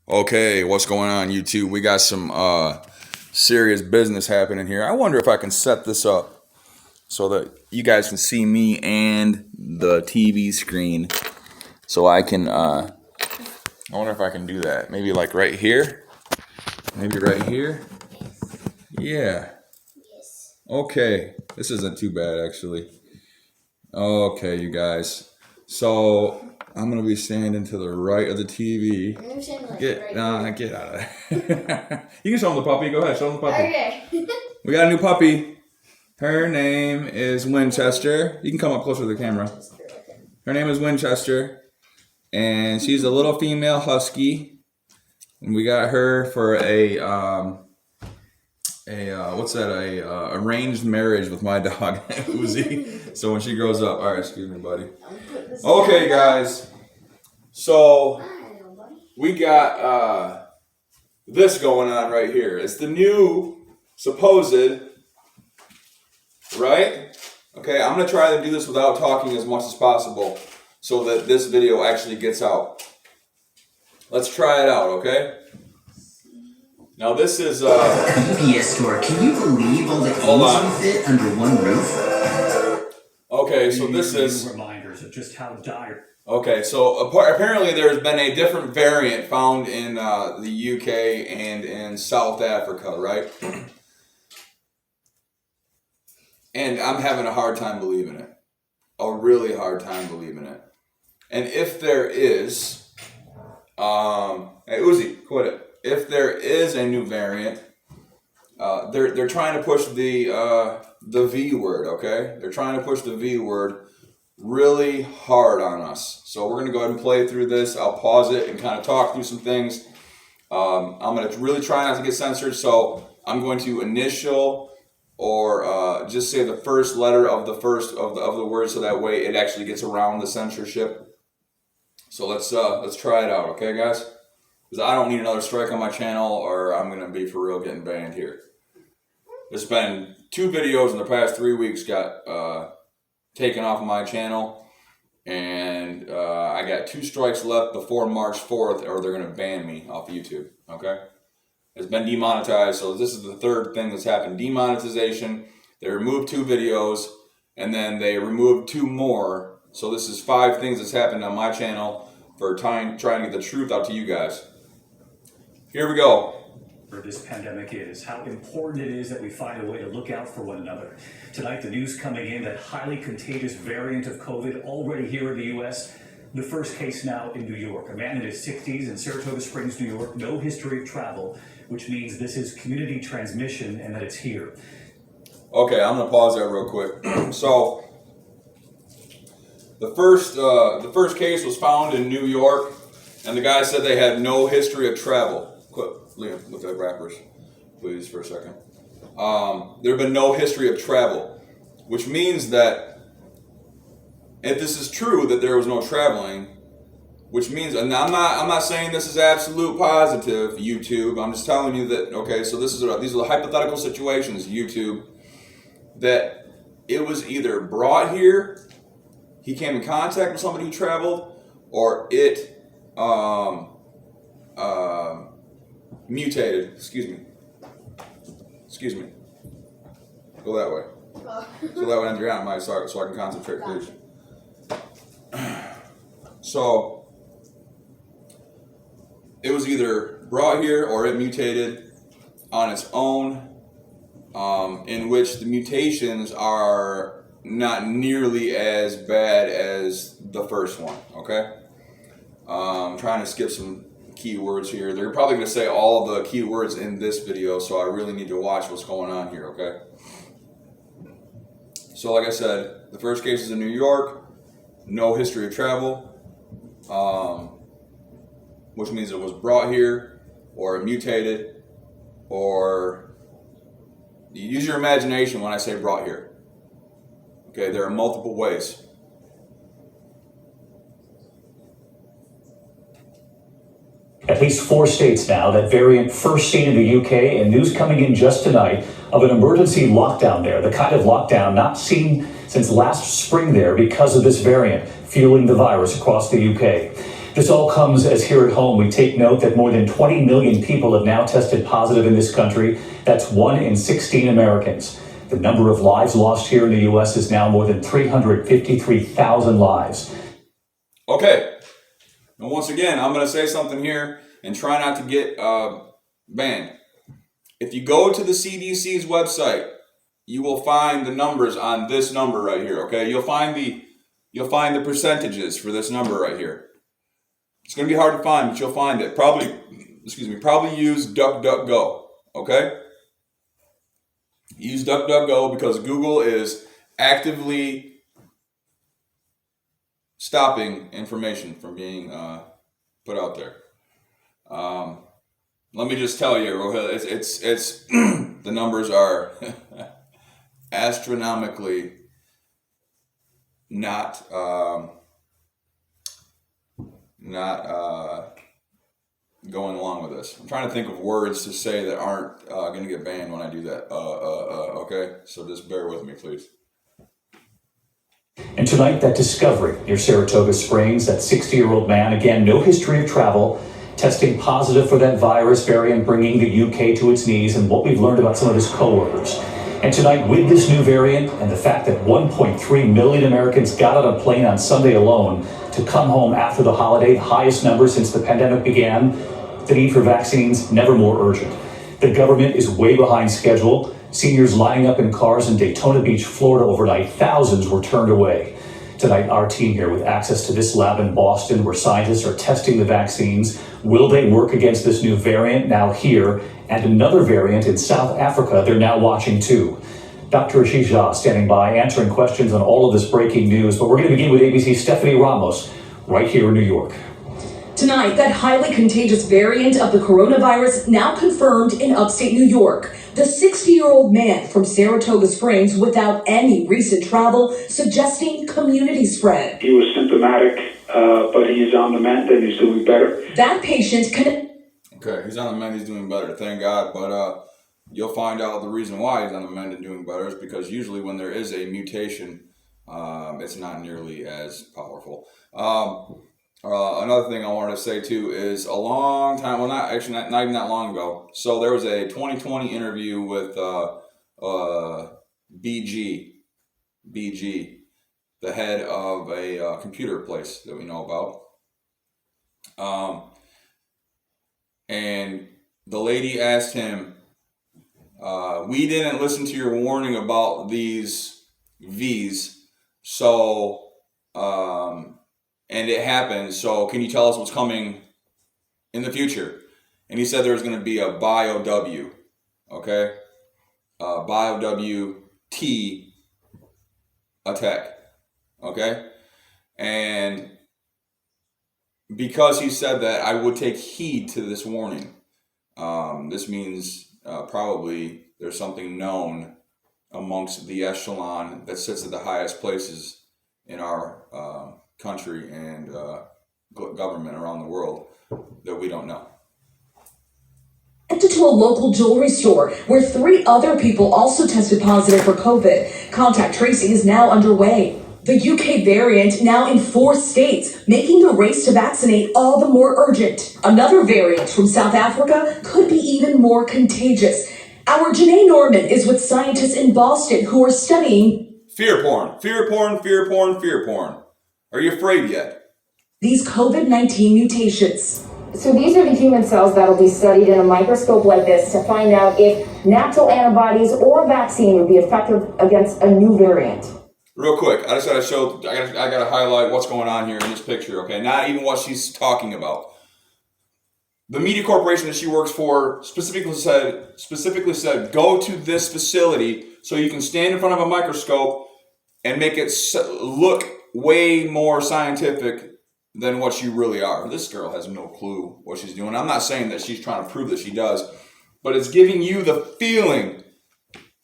Okay, what's going on, YouTube? We got some serious business happening here. I wonder if I can set this up so that you guys can see me and the TV screen. So I can, I wonder if I can do that. Maybe like right here? Maybe right here? Yeah. Okay, this isn't too bad actually. Okay, you guys. So I'm gonna be standing to the right of the TV. Get out of there. You can show them the puppy. Go ahead, show them the puppy. Okay. We got a new puppy. Her name is Winchester. You can come up closer to the camera. Her name is Winchester, and she's a little female husky. And we got her for a arranged marriage with my dog Uzi. So when she grows up, all right, excuse me, buddy. Okay, guys. So we got this going on right here. It's the new supposed, right? Okay, I'm gonna try to do this without talking as much as possible so that this video actually gets out. Let's try it out, okay? Now this is UPS store. Can you believe all the things you fit under one roof? Okay, so this is reminders of just how dire. Okay, so apparently there's been a different variant found in the UK and in South Africa, right? And I'm having a hard time believing it. A really hard time believing it. And if there is, hey Uzi, quit it. If there is a new variant, they're trying to push the V word, okay? They're trying to push the V word really hard on us. So we're gonna go ahead and play through this. I'll pause it and kind of talk through some things. I'm gonna really try not to get censored, so I'm going to initial or just say the first letter of the first of the word, so that way it actually gets around the censorship. So let's try it out, okay, guys? Because I don't need another strike on my channel, or I'm gonna be for real getting banned here. There's been 2 videos in the past 3 weeks got taken off of my channel, and I got 2 strikes left before March 4th, or they're gonna ban me off YouTube. Okay, it's been demonetized, so this is the 3rd thing that's happened. Demonetization. They removed 2 videos, and then they removed 2 more. So this is 5 things that's happened on my channel for trying to get the truth out to you guys. Here we go. This pandemic is, how important it is that we find a way to look out for one another. Tonight, the news coming in that highly contagious variant of COVID already here in the U.S. The first case now in New York. A man in his 60s in Saratoga Springs, New York. No history of travel, which means this is community transmission and that it's here. Okay, I'm gonna pause there real quick. So the first case was found in New York, and the guy said they had no history of travel. Liam, look at rappers, please, for a second. There have been no history of travel, which means that if this is true that there was no traveling, which means, and I'm not saying this is absolute positive, YouTube. I'm just telling you that, okay, so these are the hypothetical situations, YouTube, that it was either brought here, he came in contact with somebody who traveled, or it mutated. Excuse me. Go that way. So that way I'm out my so I can concentrate, please. So it was either brought here or it mutated on its own, in which the mutations are not nearly as bad as the first one, okay? I'm trying to skip some keywords here. They're probably going to say all of the keywords in this video, so I really need to watch what's going on here, okay? So like I said, the first case is in New York, no history of travel, which means it was brought here, or it mutated, or you use your imagination when I say brought here. Okay, there are multiple ways. At least 4 states now, that variant first seen in the UK, and news coming in just tonight of an emergency lockdown there, the kind of lockdown not seen since last spring there because of this variant fueling the virus across the UK. This all comes as here at home we take note that more than 20 million people have now tested positive in this country. That's 1 in 16 Americans. The number of lives lost here in the U.S. is now more than 353,000 lives. Okay. And once again, I'm going to say something here and try not to get banned. If you go to the CDC's website, you will find the numbers on this number right here. Okay, you'll find the percentages for this number right here. It's going to be hard to find, but you'll find it. Probably use DuckDuckGo. Okay, use DuckDuckGo because Google is actively stopping information from being put out there. Let me just tell you, Rohit, it's the numbers are astronomically not going along with this. I'm trying to think of words to say that aren't going to get banned when I do that. Okay, so just bear with me, please. And tonight, that discovery near Saratoga Springs, that 60-year-old man, again, no history of travel, testing positive for that virus variant, bringing the UK to its knees, and what we've learned about some of his coworkers. And tonight, with this new variant and the fact that 1.3 million Americans got on a plane on Sunday alone to come home after the holiday, the highest number since the pandemic began, the need for vaccines never more urgent. The government is way behind schedule. Seniors lining up in cars in Daytona Beach, Florida overnight, thousands were turned away. Tonight, our team here with access to this lab in Boston where scientists are testing the vaccines. Will they work against this new variant now here and another variant in South Africa they're now watching too? Dr. Ashish Jha standing by answering questions on all of this breaking news. But we're going to begin with ABC's Stephanie Ramos right here in New York. Tonight, that highly contagious variant of the coronavirus now confirmed in upstate New York. The 60-year-old man from Saratoga Springs without any recent travel, suggesting community spread. He was symptomatic, but he is on the mend and he's doing better. That patient Okay, he's on the mend, he's doing better, thank God. But you'll find out the reason why he's on the mend and doing better is because usually when there is a mutation, it's not nearly as powerful. Another thing I wanted to say too is a long time, well, not even that long ago. So there was a 2020 interview with BG, the head of a computer place that we know about. And the lady asked him, we didn't listen to your warning about these V's, so and it happened, so can you tell us what's coming in the future? And he said there was going to be a BioW, okay? BioW-T attack, okay? And because he said that, I would take heed to this warning. This means probably there's something known amongst the echelon that sits at the highest places in our country and government around the world that we don't know. to a local jewelry store where 3 other people also tested positive for COVID. Contact tracing is now underway. The UK variant now in 4 states, making the race to vaccinate all the more urgent. Another variant from South Africa could be even more contagious. Our Janae Norman is with scientists in Boston who are studying fear porn. Are you afraid yet? These COVID-19 mutations. So these are the human cells that will be studied in a microscope like this to find out if natural antibodies or vaccine would be effective against a new variant. Real quick, I just gotta show. I gotta highlight what's going on here in this picture. Okay, not even what she's talking about. The media corporation that she works for specifically said, go to this facility so you can stand in front of a microscope and make it look way more scientific than what you really are. This girl has no clue what she's doing. I'm not saying that she's trying to prove that she does, but it's giving you the feeling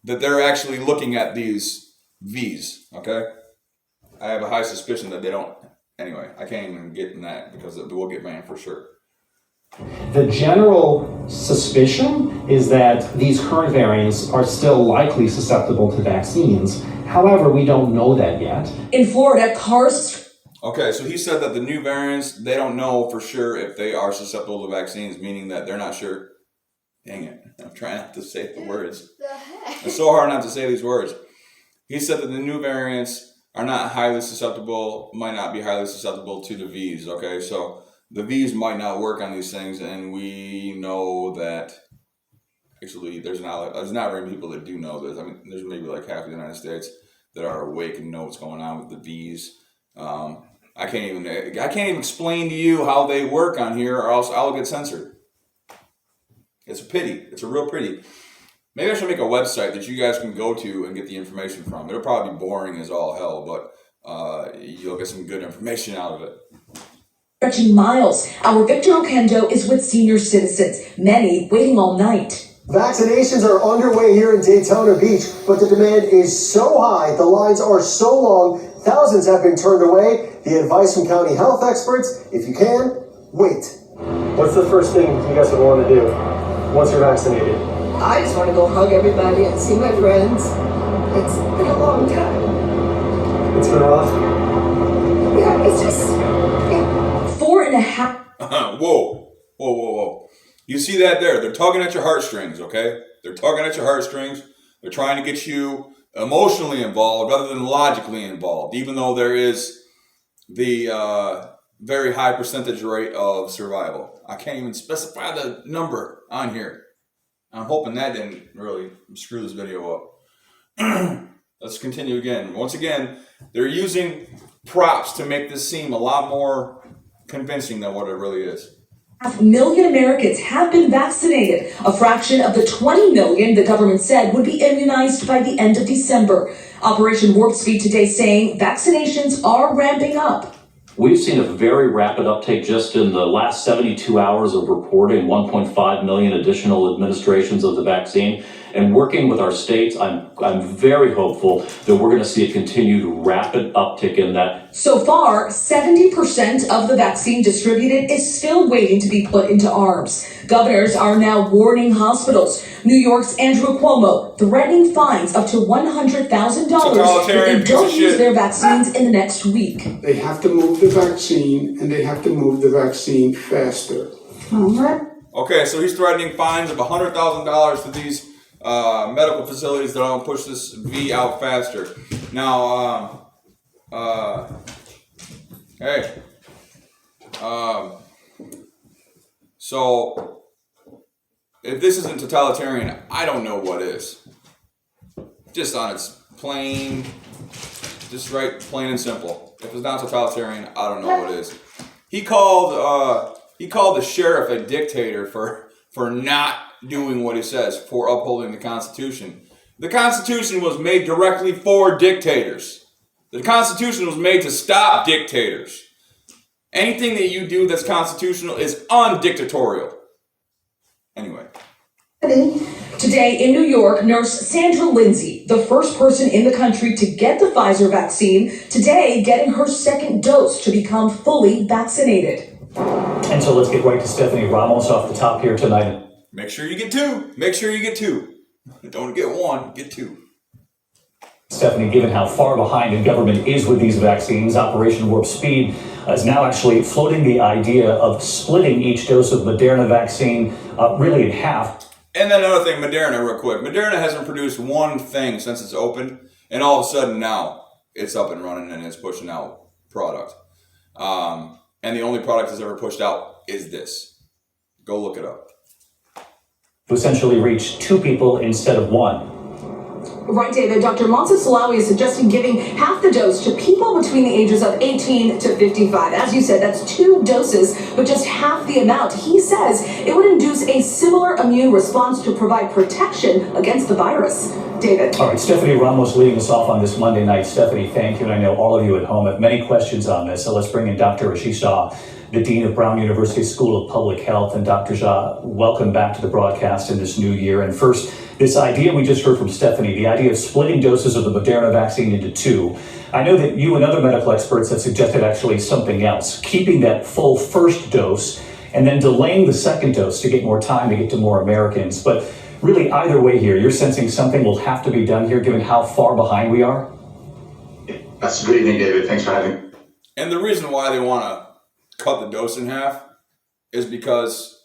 that they're actually looking at these V's, okay? I have a high suspicion that they don't. Anyway, I can't even get in that because we'll get banned for sure. The general suspicion is that these current variants are still likely susceptible to vaccines. However, we don't know that yet. In Florida, cars... Okay, so he said that the new variants, they don't know for sure if they are susceptible to vaccines, meaning that they're not sure. Dang it. I'm trying not to say the words. It's so hard not to say these words. He said that the new variants are not highly susceptible, might not be highly susceptible to the V's, okay? So the V's might not work on these things, and we know that actually there's not very many people that do know this. I mean, there's maybe like half of the United States that are awake and know what's going on with the V's. I can't even explain to you how they work on here, or else I'll get censored. It's a pity. It's a real pity. Maybe I should make a website that you guys can go to and get the information from. It'll probably be boring as all hell, but you'll get some good information out of it. Stretching miles, our Victor Oquendo is with senior citizens, many waiting all night. Vaccinations are underway here in Daytona Beach, but the demand is so high, the lines are so long, thousands have been turned away. The advice from county health experts, if you can, wait. What's the first thing you guys would want to do once you're vaccinated? I just want to go hug everybody and see my friends. It's been a long time. It's been rough. Yeah, it's just... Yeah. 4.5. Whoa. You see that there? They're tugging at your heartstrings, okay? They're tugging at your heartstrings. They're trying to get you emotionally involved rather than logically involved, even though there is the very high percentage rate of survival. I can't even specify the number on here. I'm hoping that didn't really screw this video up. Let's continue again. Once again, they're using props to make this seem a lot more convincing than what it really is. 5 million Americans have been vaccinated, a fraction of the 20 million the government said would be immunized by the end of December. Operation Warp Speed today saying vaccinations are ramping up. We've seen a very rapid uptake just in the last 72 hours of reporting 1.5 million additional administrations of the vaccine. And working with our states, I'm very hopeful that we're going to see a continued rapid uptick in that. So far, 70% of the vaccine distributed is still waiting to be put into arms. Governors are now warning hospitals. New York's Andrew Cuomo threatening fines up to $100,000 if they don't use their vaccines in the next week. They have to move the vaccine, and they have to move the vaccine faster. Okay, so he's threatening fines of $100,000 to these medical facilities that don't push this V out faster. Now, so if this isn't totalitarian, I don't know what is. Just on its plain, just right, plain and simple. If it's not totalitarian, I don't know what is. He called the sheriff a dictator for not doing what he says, for upholding the Constitution. The Constitution was made directly for dictators. The Constitution was made to stop dictators. Anything that you do that's constitutional is undictatorial. Anyway. Today in New York, nurse Sandra Lindsay, the first person in the country to get the Pfizer vaccine, today getting her second dose to become fully vaccinated. And so let's get right to Stephanie Ramos off the top here tonight. Make sure you get two. Make sure you get two. Don't get one, get two. Stephanie, given how far behind the government is with these vaccines, Operation Warp Speed is now actually floating the idea of splitting each dose of Moderna vaccine really in half. And then another thing, Moderna, real quick. Moderna hasn't produced one thing since it's opened, and all of a sudden now it's up and running and it's pushing out product. And the only product that's ever pushed out is this. Go look it up. To essentially reach 2 people instead of 1. Right, David. Dr. Moncef Slaoui is suggesting giving half the dose to people between the ages of 18 to 55. As you said, that's 2 doses, but just half the amount. He says it would induce a similar immune response to provide protection against the virus. David. All right, Stephanie Ramos leading us off on this Monday night. Stephanie, thank you. And I know all of you at home have many questions on this, so let's bring in Dr. Ashish Shah, the Dean of Brown University School of Public Health. And Dr. Shah, welcome back to the broadcast in this new year. And first, this idea we just heard from Stephanie, the idea of splitting doses of the Moderna vaccine into 2. I know that you and other medical experts have suggested actually something else, keeping that full first dose and then delaying the second dose to get more time to get to more Americans. But really, either way here, you're sensing something will have to be done here given how far behind we are? That's good evening, David. Thanks for having me. And the reason why they want to cut the dose in half is because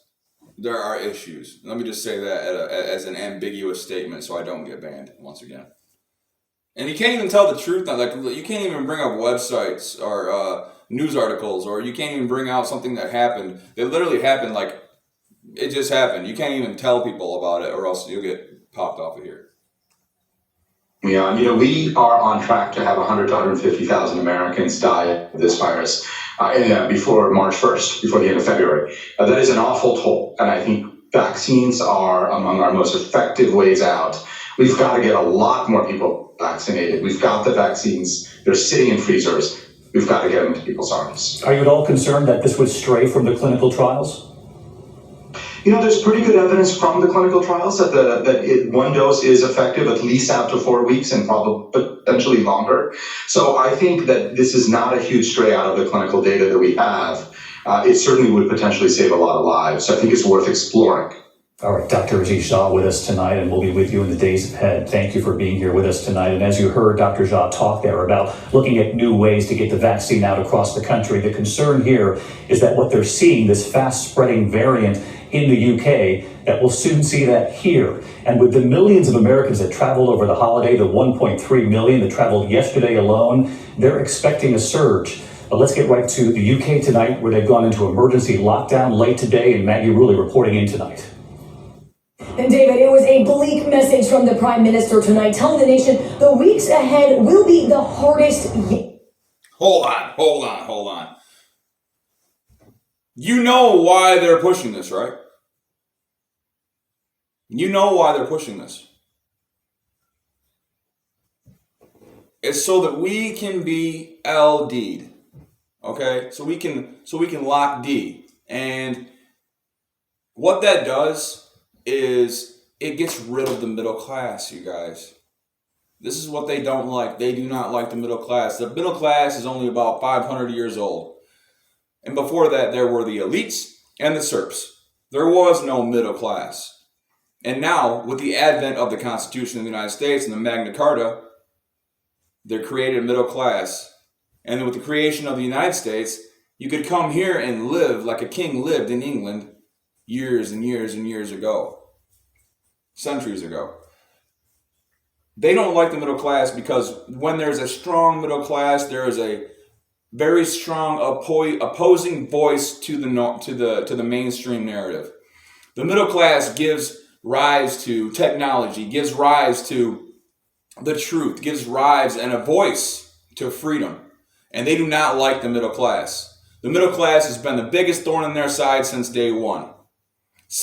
there are issues. Let me just say that as an ambiguous statement so I don't get banned once again. And you can't even tell the truth. Like, you can't even bring up websites or news articles, or you can't even bring out something that happened. It literally happened, like, it just happened. You can't even tell people about it, or else you'll get popped off of here. Yeah, we are on track to have 100 to 150,000 Americans die of this virus before March 1st, before the end of February. That is an awful toll, and I think vaccines are among our most effective ways out. We've got to get a lot more people vaccinated. We've got the vaccines. They're sitting in freezers. We've got to get them into people's arms. Are you at all concerned that this would stray from the clinical trials? There's pretty good evidence from the clinical trials that one dose is effective at least out to 4 weeks and probably potentially longer. So I think that this is not a huge stray out of the clinical data that we have. It certainly would potentially save a lot of lives. So I think it's worth exploring. All right, Dr. Aziz Jha with us tonight, and we'll be with you in the days ahead. Thank you for being here with us tonight. And as you heard Dr. Jha talk there about looking at new ways to get the vaccine out across the country, the concern here is that what they're seeing, this fast-spreading variant in the UK, that we'll soon see that here. And with the millions of Americans that traveled over the holiday, the 1.3 million that traveled yesterday alone, they're expecting a surge. But let's get right to the UK tonight, where they've gone into emergency lockdown late today, and Maggie Rulli reporting in tonight. And David, it was a bleak message from the Prime Minister tonight, telling the nation the weeks ahead will be the hardest yet. Hold on. You know why they're pushing this, right? You know why they're pushing this. It's so that we can be LD'd. Okay? So we can lock D. And what that does is it gets rid of the middle class, you guys. This is what they don't like. They do not like the middle class. The middle class is only about 500 years old. And before that, there were the elites and the serfs. There was no middle class. And now, with the advent of the Constitution of the United States and the Magna Carta, they created a middle class. And then with the creation of the United States, you could come here and live like a king lived in England years and years and years ago. Centuries ago. They don't like the middle class because when there's a strong middle class, there is a very strong opposing voice to the mainstream narrative. The middle class gives rise to technology, gives rise to the truth, gives rise and a voice to freedom. And they do not like the middle class. The middle class has been the biggest thorn in their side since day one.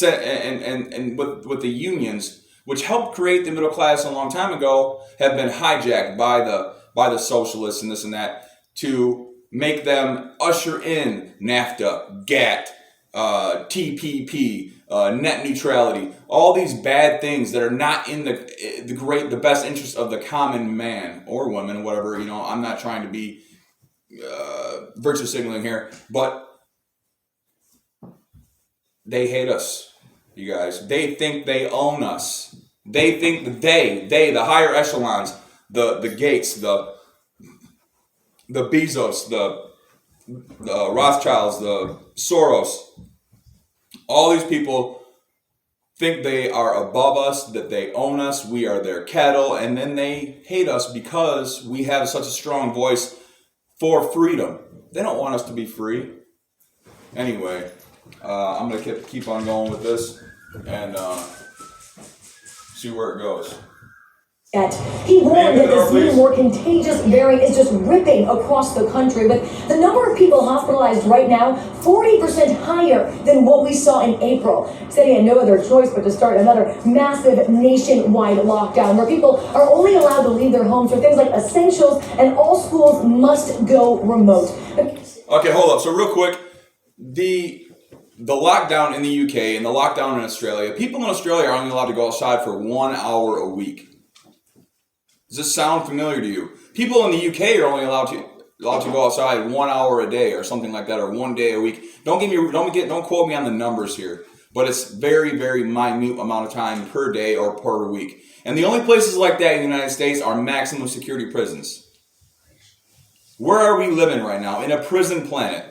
And with the unions, which helped create the middle class a long time ago, have been hijacked by the socialists and this and that to make them usher in NAFTA, GATT, TPP, net neutrality, all these bad things that are not in the best interest of the common man or woman, whatever. I'm not trying to be virtue signaling here, but they hate us, you guys. They think they own us. They think that they, the higher echelons, the Gates, the Bezos, the Rothschilds, the Soros, all these people think they are above us, that they own us, we are their cattle, and then they hate us because we have such a strong voice for freedom. They don't want us to be free. Anyway, I'm going to keep on going with this and see where it goes. He warned that this new, more contagious variant is just ripping across the country, with the number of people hospitalized right now 40% higher than what we saw in April. He said he had no other choice but to start another massive nationwide lockdown where people are only allowed to leave their homes for things like essentials, and all schools must go remote. Okay, hold up. So real quick, the lockdown in the UK and the lockdown in Australia, people in Australia are only allowed to go outside for 1 hour a week. Does this sound familiar to you? People in the UK are only allowed to go outside 1 hour a day or something like that, or 1 day a week. Don't quote me on the numbers here, but it's very, very minute amount of time per day or per week. And the only places like that in the United States are maximum security prisons. Where are we living right now? In a prison planet.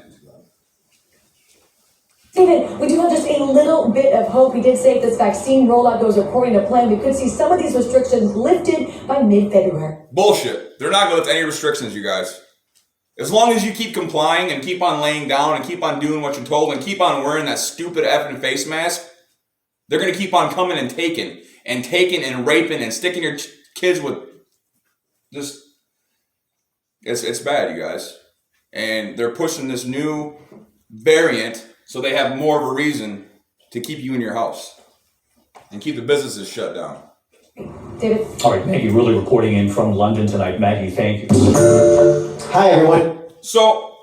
David, we do have just a little bit of hope. We did say if this vaccine rollout goes according to plan, we could see some of these restrictions lifted by mid-February. Bullshit. They're not going to lift any restrictions, you guys. As long as you keep complying and keep on laying down and keep on doing what you're told and keep on wearing that stupid effing face mask, they're going to keep on coming and taking and raping and sticking your kids with just... It's bad, you guys. And they're pushing this new variant so they have more of a reason to keep you in your house and keep the businesses shut down. David? All right, Maggie, really reporting in from London tonight. Maggie, thank you. Hi, everyone. So,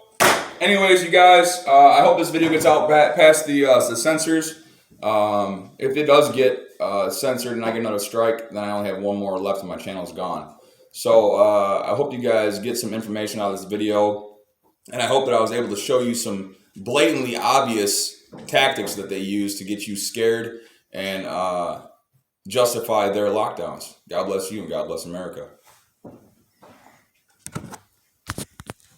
anyways, you guys, I hope this video gets out past the censors. If it does get censored and I get another strike, then I only have one more left and my channel is gone. So, I hope you guys get some information out of this video. And I hope that I was able to show you some blatantly obvious tactics that they use to get you scared and justify their lockdowns. God bless you and God bless America.